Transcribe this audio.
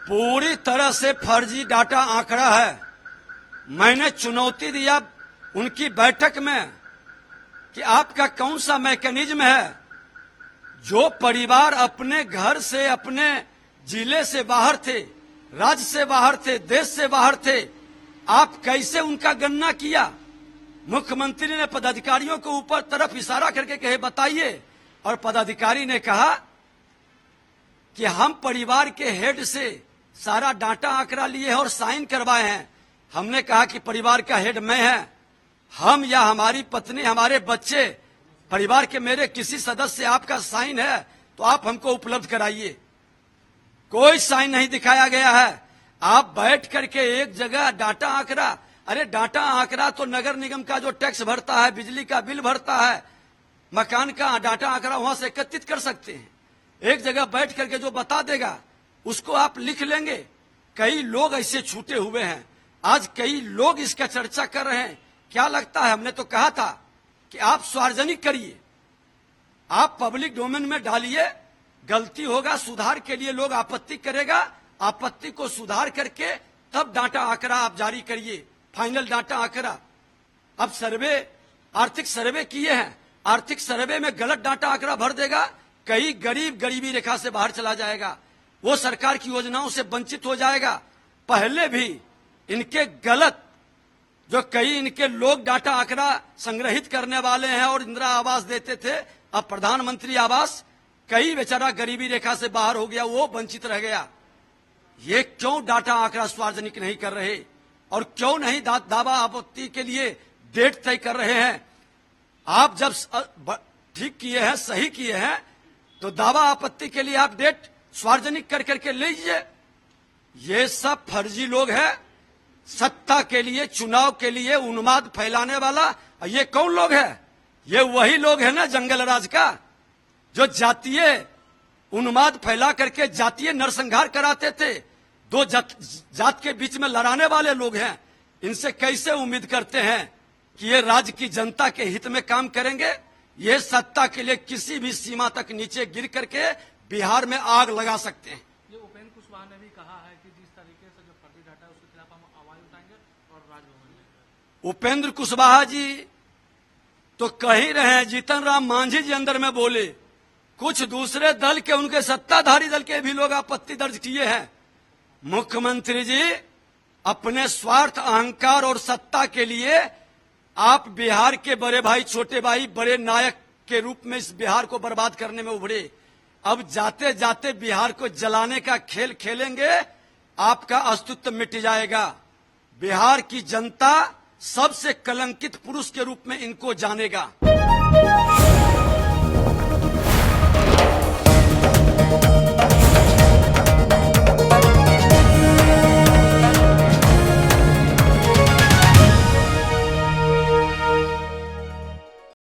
पूरी तरह से फर्जी डाटा आंकड़ा है। मैंने चुनौती दिया उनकी बैठक में कि आपका कौन सा मैकेनिज्म है जो परिवार अपने घर से, अपने जिले से बाहर थे, राज्य से बाहर थे, देश से बाहर थे, आप कैसे उनका गणना किया। मुख्यमंत्री ने पदाधिकारियों को ऊपर तरफ इशारा करके कहे बताइए, और पदाधिकारी ने कहा कि हम परिवार के हेड से सारा डाटा आंकड़ा लिए हैं और साइन करवाए हैं। हमने कहा कि परिवार का हेड मैं है, हम या हमारी पत्नी, हमारे बच्चे, परिवार के मेरे किसी सदस्य आपका साइन है तो आप हमको उपलब्ध कराइए। कोई साइन नहीं दिखाया गया है। आप बैठ करके एक जगह डाटा आंकड़ा, अरे डाटा आंकड़ा तो नगर निगम का जो टैक्स भरता है, बिजली का बिल भरता है, मकान का डाटा आंकड़ा वहां से एकत्रित कर सकते हैं। एक जगह बैठ करके जो बता देगा उसको आप लिख लेंगे। कई लोग ऐसे छूटे हुए हैं, आज कई लोग इसका चर्चा कर रहे हैं। क्या लगता है, हमने तो कहा था कि आप सार्वजनिक करिए, आप पब्लिक डोमेन में डालिए, गलती होगा सुधार के लिए लोग आपत्ति करेगा, आपत्ति को सुधार करके तब डाटा आंकड़ा आप जारी करिए, फाइनल डाटा आंकड़ा। अब सर्वे, आर्थिक सर्वे किए हैं, आर्थिक सर्वे में गलत डाटा आंकड़ा भर देगा, कई गरीब गरीबी रेखा से बाहर चला जाएगा, वो सरकार की योजनाओं से वंचित हो जाएगा। पहले भी इनके गलत, जो कई इनके लोग डाटा आंकड़ा संग्रहित करने वाले हैं और इंदिरा आवास देते थे, अब प्रधानमंत्री आवास, कई बेचारा गरीबी रेखा से बाहर हो गया, वो वंचित रह गया। ये क्यों डाटा आंकड़ा सार्वजनिक नहीं कर रहे और क्यों नहीं दावा आपत्ति के लिए डेट तय कर रहे हैं। आप जब ठीक किए हैं, सही किए हैं, तो दावा आपत्ति के लिए आप डेट सार्वजनिक कर करके लीजिए। ये सब फर्जी लोग हैं, सत्ता के लिए, चुनाव के लिए उन्माद फैलाने वाला। ये कौन लोग है? ये वही लोग हैं ना जंगल राज का, जो जातीय उन्माद फैला करके जातीय नरसंहार कराते थे, दो जात के बीच में लड़ाने वाले लोग हैं। इनसे कैसे उम्मीद करते हैं कि ये राज्य की जनता के हित में काम करेंगे? ये सत्ता के लिए किसी भी सीमा तक नीचे गिर करके बिहार में आग लगा सकते हैं। ये उपेंद्र कुशवाहा ने भी कहा है कि जिस तरीके से जो फर्जी डाटा है उसके खिलाफ हम आवाज उठाएंगे और राजभवन में। उपेंद्र कुशवाहा जी तो कह ही रहे हैं, जीतन राम मांझी जी अंदर में बोले, कुछ दूसरे दल के, उनके सत्ताधारी दल के भी लोग आपत्ति दर्ज किए हैं। मुख्यमंत्री जी अपने स्वार्थ, अहंकार और सत्ता के लिए आप बिहार के बड़े भाई, छोटे भाई, बड़े नायक के रूप में इस बिहार को बर्बाद करने में उभरे। अब जाते जाते बिहार को जलाने का खेल खेलेंगे, आपका अस्तित्व मिट जाएगा। बिहार की जनता सबसे कलंकित पुरुष के रूप में इनको जानेगा।